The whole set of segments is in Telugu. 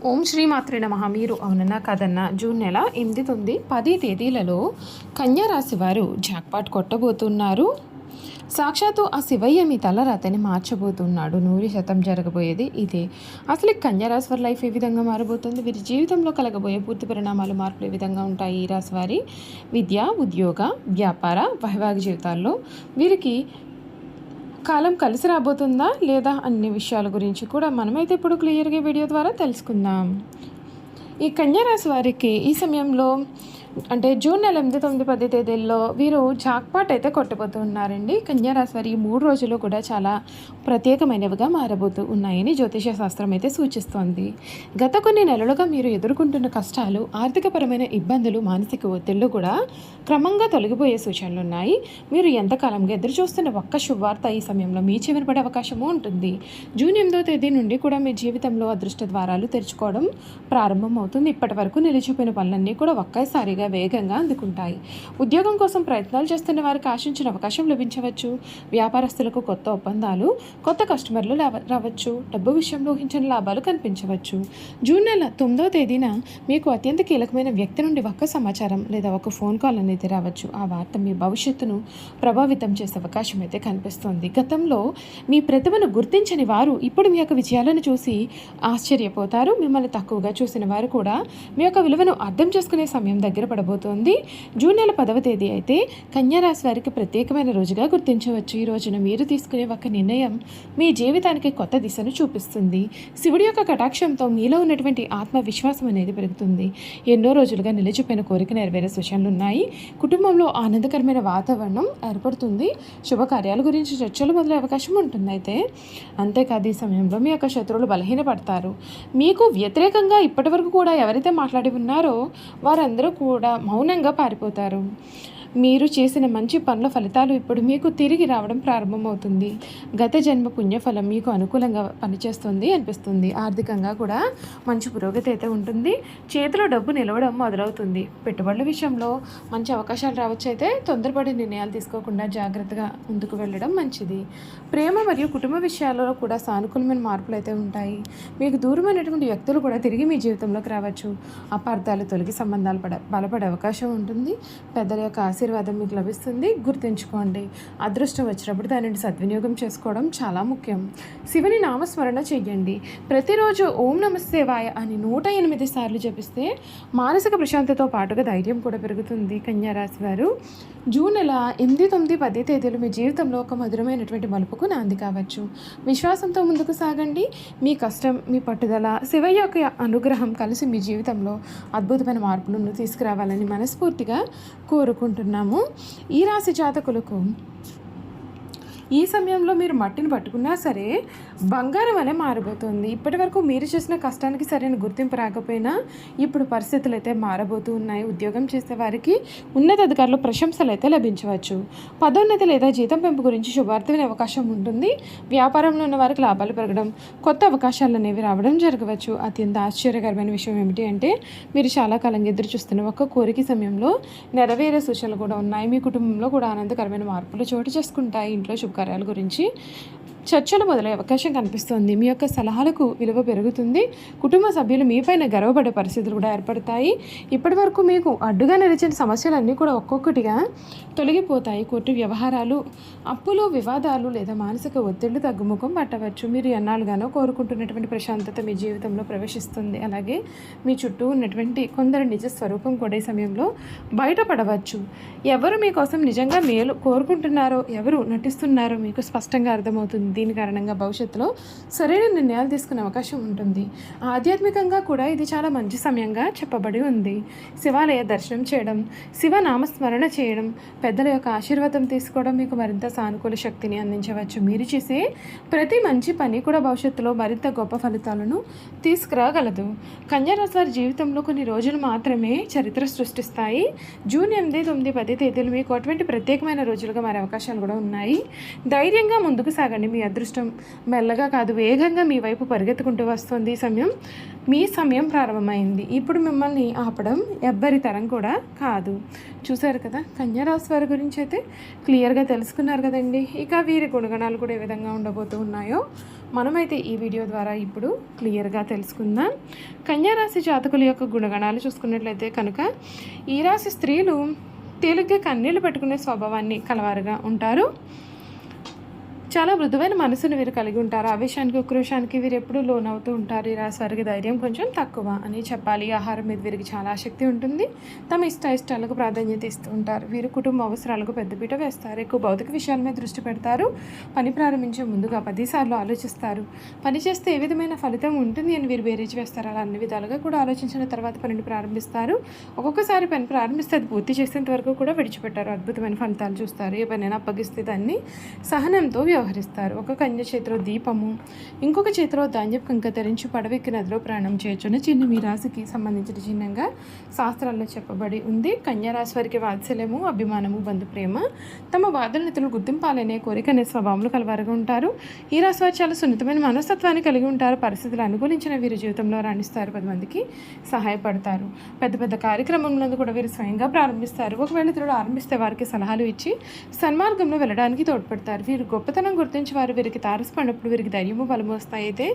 ఓం శ్రీ మాత్రే నమః. మీరు అవునన్నా కాదన్నా జూన్ నెల 8, 9, 10 తేదీలలో కన్యా రాశి వారు జాక్పాట్ కొట్టబోతున్నారు. సాక్షాత్తు ఆ శివయ్య మీ తలరాతని మార్చబోతున్నాడు. 100% జరగబోయేది ఇదే. అసలు కన్యా రాశి వారి లైఫ్ ఏ విధంగా మారబోతుంది, వీరి జీవితంలో కలగబోయే పూర్తి పరిణామాలు, మార్పులు ఏ విధంగా ఉంటాయి, ఈ రాశి వారి విద్య, ఉద్యోగ, వ్యాపార, వైవాహిక జీవితాల్లో వీరికి కాలం కలిసి రాబోతుందా లేదా అన్ని విషయాల గురించి కూడా మనమైతే ఇప్పుడు క్లియర్గా వీడియో ద్వారా తెలుసుకుందాం. ఈ కన్యా రాశి వారికి ఈ సమయంలో అంటే జూన్ నెల 8, 9, 10 తేదీల్లో వీరు జాక్పాట్ అయితే కొట్టబోతూ ఉన్నారండి. కన్యా రాశి వారి ఈ 3 రోజులు కూడా చాలా ప్రత్యేకమైనవిగా మారబోతూ ఉన్నాయని జ్యోతిష శాస్త్రం అయితే సూచిస్తోంది. గత కొన్ని నెలలుగా మీరు ఎదుర్కొంటున్న కష్టాలు, ఆర్థికపరమైన ఇబ్బందులు, మానసిక ఒత్తిళ్లు కూడా క్రమంగా తొలగిపోయే సూచనలు ఉన్నాయి. మీరు ఎంతకాలంగా ఎదురు చూస్తున్న ఒక్క శుభవార్త ఈ సమయంలో మీ చెవిన పడే అవకాశము ఉంటుంది. జూన్ 8వ తేదీ నుండి కూడా మీ జీవితంలో అదృష్ట ద్వారాలు తెరుచుకోవడం ప్రారంభమవుతుంది. ఇప్పటి వరకు నిలిచిపోయిన పనులన్నీ కూడా ఒక్కసారిగా వేగంగా అందుకుంటాయి. ఉద్యోగం కోసం ప్రయత్నాలు చేస్తున్న వారికి ఆశించిన అవకాశం లభించవచ్చు. వ్యాపారస్తులకు కొత్త ఒప్పందాలు, కొత్త కస్టమర్లు రావచ్చు. డబ్బు విషయంలో ఊహించిన లాభాలు కనిపించవచ్చు. జూన్ నెల 9వ తేదీన మీకు అత్యంత కీలకమైన వ్యక్తి నుండి ఒక్క సమాచారం లేదా ఒక ఫోన్ కాల్ అనేది రావచ్చు. ఆ వార్త మీ భవిష్యత్తును ప్రభావితం చేసే అవకాశం అయితే కనిపిస్తోంది. గతంలో మీ ప్రతిభను గుర్తించని వారు ఇప్పుడు మీ యొక్క విజయాలను చూసి ఆశ్చర్యపోతారు. మిమ్మల్ని తక్కువగా చూసిన వారు కూడా మీ యొక్క విలువను అర్థం చేసుకునే సమయం దగ్గర పడబోతోంది. జూన్ నెల 10వ తేదీ అయితే కన్యా రాశి వారికి ప్రత్యేకమైన రోజుగా గుర్తించవచ్చు. ఈ రోజున మీరు తీసుకునే ఒక నిర్ణయం మీ జీవితానికి కొత్త దిశను చూపిస్తుంది. శివుడి యొక్క కటాక్షంతో మీలో ఉన్నటువంటి ఆత్మవిశ్వాసం అనేది పెరుగుతుంది. ఎన్నో రోజులుగా నిలిచిపోయిన కోరిక నెరవేరే సూచనలు ఉన్నాయి. కుటుంబంలో ఆనందకరమైన వాతావరణం ఏర్పడుతుంది. శుభకార్యాల గురించి చర్చలు మొదలయ్యే అవకాశం ఉంటుంది. అయితే అంతేకాదు ఈ సమయంలో మీ యొక్క శత్రువులు బలహీనపడతారు. మీకు వ్యతిరేకంగా ఇప్పటి వరకు కూడా ఎవరైతే మాట్లాడి ఉన్నారో వారందరూ కూడా మౌనంగా పారిపోతారు. మీరు చేసిన మంచి పనుల ఫలితాలు ఇప్పుడు మీకు తిరిగి రావడం ప్రారంభమవుతుంది. గత జన్మ పుణ్యఫలం మీకు అనుకూలంగా పనిచేస్తుంది అనిపిస్తుంది. ఆర్థికంగా కూడా మంచి పురోగతి అయితే ఉంటుంది. చేతిలో డబ్బు నిలవడం మొదలవుతుంది. పెట్టుబడుల విషయంలో మంచి అవకాశాలు రావచ్చు. అయితే తొందరపడి నిర్ణయాలు తీసుకోకుండా జాగ్రత్తగా ముందుకు వెళ్ళడం మంచిది. ప్రేమ మరియు కుటుంబ విషయాలలో కూడా సానుకూలమైన మార్పులు అయితే ఉంటాయి. మీకు దూరమైనటువంటి వ్యక్తులు కూడా తిరిగి మీ జీవితంలోకి రావచ్చు. అపార్థాలు తొలగి సంబంధాలు బలపడే అవకాశం ఉంటుంది. పెద్దల యొక్క ఆశీర్వాదం మీకు లభిస్తుంది. గుర్తుంచుకోండి, అదృష్టం వచ్చినప్పుడు దానిని సద్వినియోగం చేసుకోవడం చాలా ముఖ్యం. శివుని నామస్మరణ చెయ్యండి. ప్రతిరోజు ఓం నమశివాయ అని 108 సార్లు జపిస్తే మానసిక ప్రశాంతతో పాటుగా ధైర్యం కూడా పెరుగుతుంది. కన్యా రాశి వారు జూన్ నెల 8, 9, 10 తేదీలు మీ జీవితంలో ఒక మధురమైనటువంటి మలుపుకు నాంది కావచ్చు. విశ్వాసంతో ముందుకు సాగండి. మీ కష్టం, మీ పట్టుదల, శివయ్య యొక్క అనుగ్రహం కలిసి మీ జీవితంలో అద్భుతమైన మార్పులను తీసుకురావాలని మనస్ఫూర్తిగా కోరుకుంటున్నాము. ఈ రాశి జాతకులకు ఈ సమయంలో మీరు మట్టిని పట్టుకున్నా సరే బంగారం అనే మారబోతుంది. ఇప్పటి వరకు మీరు చేసిన కష్టానికి సరైన గుర్తింపు రాకపోయినా ఇప్పుడు పరిస్థితులు అయితే మారబోతూ ఉన్నాయి. ఉద్యోగం చేసే వారికి ఉన్నతాధికారులు ప్రశంసలు అయితే లభించవచ్చు. పదోన్నతి లేదా జీతం పెంపు గురించి శుభార్త వినే అవకాశం ఉంటుంది. వ్యాపారంలో ఉన్న వారికి లాభాలు పెరగడం, కొత్త అవకాశాలు అనేవి రావడం జరగవచ్చు. అత్యంత ఆశ్చర్యకరమైన విషయం ఏమిటి అంటే మీరు చాలా కాలంగా ఎదురు చూస్తున్న ఒక కోరిక సమయంలో నెరవేరే సూచనలు కూడా ఉన్నాయి. మీ కుటుంబంలో కూడా ఆనందకరమైన మార్పులు చోటు చేసుకుంటాయి. ఇంట్లో శుభకార్యాల గురించి చర్చలు మొదలయ్యే అవకాశం కనిపిస్తుంది. మీ యొక్క సలహాలకు విలువ పెరుగుతుంది. కుటుంబ సభ్యులు మీపైన గర్వపడే పరిస్థితులు కూడా ఏర్పడతాయి. ఇప్పటి వరకు మీకు అడ్డుగా నిలిచిన సమస్యలన్నీ కూడా ఒక్కొక్కటిగా తొలగిపోతాయి. కోర్టు వ్యవహారాలు, అప్పులు, వివాదాలు లేదా మానసిక ఒత్తిళ్లు తగ్గుముఖం పట్టవచ్చు. మీరు ఎన్నాళ్ళుగానో కోరుకుంటున్నటువంటి ప్రశాంతత మీ జీవితంలో ప్రవేశిస్తుంది. అలాగే మీ చుట్టూ ఉన్నటువంటి కొందరు నిజ స్వరూపం కూడా ఈ సమయంలో బయటపడవచ్చు. ఎవరు మీకోసం నిజంగా మేలు కోరుకుంటున్నారో, ఎవరు నటిస్తున్నారో మీకు స్పష్టంగా అర్థమవుతుంది. దీని కారణంగా భవిష్యత్తులో సరైన నిర్ణయాలు తీసుకునే అవకాశం ఉంటుంది. ఆధ్యాత్మికంగా కూడా ఇది చాలా మంచి సమయంగా చెప్పబడి ఉంది. శివాలయ దర్శనం చేయడం, శివ నామస్మరణ చేయడం, పెద్దల యొక్క ఆశీర్వాదం తీసుకోవడం మీకు మరింత సానుకూల శక్తిని అందించవచ్చు. మీరు చేసే ప్రతి మంచి పని కూడా భవిష్యత్తులో మరింత గొప్ప ఫలితాలను తీసుకురాగలదు. కన్యా రాశి వారి జీవితంలో కొన్ని రోజులు మాత్రమే చరిత్ర సృష్టిస్తాయి. జూన్ 8, 9, 10 తేదీలు మీకు అటువంటి ప్రత్యేకమైన రోజులుగా మారే అవకాశాలు కూడా ఉన్నాయి. ధైర్యంగా ముందుకు సాగండి. మీ అదృష్టం మెల్లగా కాదు వేగంగా మీ వైపు పరిగెత్తుకుంటూ వస్తుంది. మీ సమయం ప్రారంభమైంది. ఇప్పుడు మిమ్మల్ని ఆపడం ఎవ్వరి తరం కూడా కాదు. చూశారు కదా, కన్యా రాశి వారి గురించి అయితే క్లియర్గా తెలుసుకున్నారు కదండి. ఇక వీరి గుణగణాలు కూడా ఏ విధంగా ఉండబోతూ ఉన్నాయో మనమైతే ఈ వీడియో ద్వారా ఇప్పుడు క్లియర్గా తెలుసుకుందాం. కన్యా రాశి జాతకుల యొక్క గుణగణాలు చూసుకున్నట్లయితే కనుక ఈ రాశి స్త్రీలు తేలిగ్గా కన్నీళ్లు పెట్టుకునే స్వభావాన్ని కలవారుగా ఉంటారు. చాలా మృదువైన మనసును వీరు కలిగి ఉంటారు. ఆవేశానికి ఉక్రోషానికి వీరు ఎప్పుడూ లోనవుతూ ఉంటారు. ఈ రాశి వారికి ధైర్యం కొంచెం తక్కువ అని చెప్పాలి. ఆహారం మీద వీరికి చాలా ఆసక్తి ఉంటుంది. తమ ఇష్టాలకు ప్రాధాన్యత ఇస్తూ ఉంటారు. వీరు కుటుంబ అవసరాలకు పెద్దపీట వేస్తారు. ఎక్కువ భౌతిక విషయాల మీద దృష్టి పెడతారు. పని ప్రారంభించే ముందుగా 10 సార్లు ఆలోచిస్తారు. పని చేస్తే ఏ విధమైన ఫలితం ఉంటుంది అని వీరు బేరీజ్ వేస్తారు. అలా అన్ని విధాలుగా కూడా ఆలోచించిన తర్వాత పనిని ప్రారంభిస్తారు. ఒక్కొక్కసారి పని ప్రారంభిస్తే అది పూర్తి చేసేంత వరకు కూడా విడిచిపెట్టారు. అద్భుతమైన ఫలితాలు చూస్తారు. ఏ పనైనా అప్పగిస్తే దాన్ని సహనంతో వ్యవహరిస్తారు. ఒక కన్య చేతిలో దీపము, ఇంకొక చేతిలో ధాన్యపు కంక ధరించి పడవెక్కి నదిలో ప్రయాణం చేయొచ్చున్న చిహ్నం ఈ రాశికి సంబంధించిన చిహ్నంగా శాస్త్రాల్లో చెప్పబడి ఉంది. కన్యా రాశి వారికి వాత్సల్యము, అభిమానము, బంధు ప్రేమ, తమ బాధలనితులు గుర్తింపాలనే కోరిక అనే స్వభావంలో కలవారుగా ఉంటారు. ఈ రాశి వారు చాలా సున్నితమైన మనస్తత్వాన్ని కలిగి ఉంటారు. పరిస్థితులు అనుకూలించిన వీరి జీవితంలో రాణిస్తారు. 10 మందికి సహాయపడతారు. పెద్ద పెద్ద కార్యక్రమములను కూడా వీరు స్వయంగా ప్రారంభిస్తారు. ఒకవేళ ఇతరులు ఆరంభిస్తే వారికి సలహాలు ఇచ్చి సన్మార్గంలో వెళ్ళడానికి తోడ్పడతారు. వీరు గొప్పతనం గుర్తించి వారు వీరికి తారసపడినప్పుడు వీరికి ధైర్యము, బలము వస్తాయి. అయితే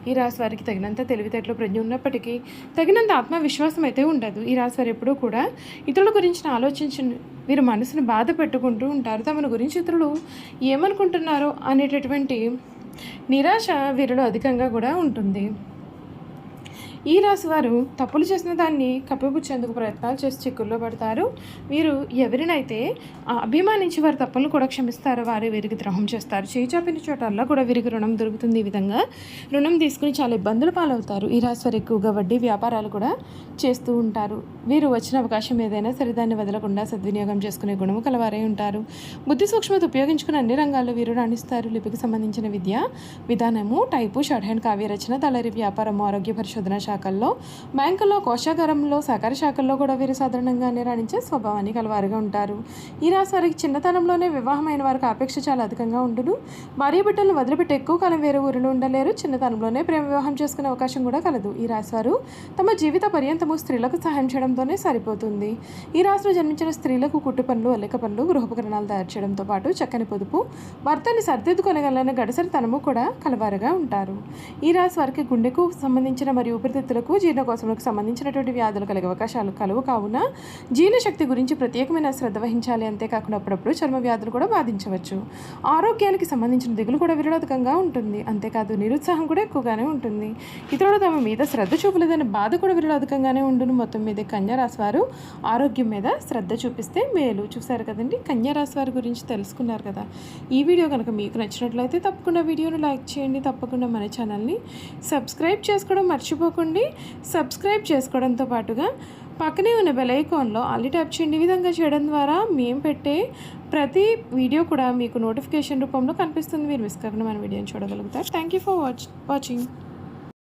ఈ రాశి వారికి తగినంత తెలివితేటలు, ప్రజ్ఞ ఉన్నప్పటికీ తగినంత ఆత్మవిశ్వాసం అయితే ఉండదు. ఈ రాశి వారు ఎప్పుడూ కూడా ఇతరుల గురించి ఆలోచించి వీరు మనసును బాధ పెట్టుకుంటూ ఉంటారు. తమను గురించి ఇతరులు ఏమనుకుంటున్నారో అనేటటువంటి నిరాశ వీరిలో అధికంగా కూడా ఉంటుంది. ఈ రాశి వారు తప్పులు చేసిన దాన్ని కప్పిపుచ్చేందుకు ప్రయత్నాలు చేసి చిక్కుల్లో పడతారు. వీరు ఎవరినైతే అభిమానించి వారి తప్పులను కూడా క్షమిస్తారో వారు వీరికి ద్రోహం చేస్తారు. చేయి చాపిన చోటల్లా కూడా వీరికి రుణం దొరుకుతుంది. ఈ విధంగా రుణం తీసుకుని చాలా ఇబ్బందులు పాలవుతారు. ఈ రాశి వారు ఎక్కువగా వడ్డీ వ్యాపారాలు కూడా చేస్తూ ఉంటారు. వీరు వచ్చిన అవకాశం ఏదైనా సరే దాన్ని వదలకుండా సద్వినియోగం చేసుకునే గుణము కలవారై ఉంటారు. బుద్ధి సూక్ష్మత ఉపయోగించుకుని అన్ని రంగాల్లో వీరు రాణిస్తారు. లిపికి సంబంధించిన విద్య విధానము, టైపు, షార్ట్ హ్యాండ్, కావ్యరచన, తలరి వ్యాపారము, ఆరోగ్య పరిశోధన శాఖల్లో, బ్యాంకుల్లో, కోశాగారంలో, సహకార శాఖల్లో కూడా వీరు సాధారణంగానే రాణించే స్వభావాన్ని కలవారుగా ఉంటారు. ఈ రాశి వారికి చిన్నతనంలోనే వివాహమైన వారికి ఆపేక్ష చాలా అధికంగా ఉండును. భార్య బిడ్డలను వదిలిపెట్టి ఎక్కువ కాలం వేరే ఊరిలో ఉండలేరు. చిన్నతనంలోనే ప్రేమ వివాహం చేసుకునే అవకాశం కూడా కలదు. ఈ రాశి వారు తమ జీవిత పర్యంతము స్త్రీలకు సహాయం చేయడంతోనే సరిపోతుంది. ఈ రాశిలో జన్మించిన స్త్రీలకు కుట్టు పనులు, అల్లిక పనులు, గృహోపకరణాలు తయారు చేయడంతో పాటు చక్కని పొదుపు, భర్తని సర్దిద్దుకొనగలన గడసరితనము కూడా కలవారుగా ఉంటారు. ఈ రాశి వారికి గుండెకు సంబంధించిన మరియు ఊపిరితిత్తులకు, జీర్ణకోశములకు సంబంధించినటువంటి వ్యాధులు కలిగే అవకాశాలు కలువు. కావున జీర్ణశక్తి గురించి ప్రత్యేకమైన శ్రద్ధ వహించాలి. అంతేకాకుండా అప్పుడప్పుడు చర్మ వ్యాధులు కూడా బాధించవచ్చు. ఆరోగ్యానికి సంబంధించిన దిగులు కూడా విరళోదకంగా ఉంటుంది. అంతేకాదు నిరుత్సాహం కూడా ఎక్కువగానే ఉంటుంది. ఇతరులు తమ మీద శ్రద్ధ చూపలేదనే బాధ కూడా విరళోదకంగానే ఉండును. మొత్తం మీద కన్యా రాశి వారు ఆరోగ్యం మీద శ్రద్ధ చూపిస్తే మేలు. చూసారు కదండి, కన్యా రాశి వారి గురించి తెలుసుకున్నారు కదా. ఈ వీడియో కనుక మీకు నచ్చినట్లయితే తప్పకుండా వీడియోను లైక్ చేయండి. తప్పకుండా మన ఛానల్ని సబ్స్క్రైబ్ చేసుకోవడం మర్చిపోకండి. సబ్స్క్రైబ్ చేసుకోవడంతో పాటుగా పక్కనే ఉన్న బెల్ ఐకాన్లో ఆల్ ట్యాప్ చేయండి. ఈ విధంగా చేయడం ద్వారా మేము పెట్టే ప్రతి వీడియో కూడా మీకు నోటిఫికేషన్ రూపంలో కనిపిస్తుంది. మీరు మిస్ కాకుండా మన వీడియోని చూడగలుగుతారు. Thank you for watching.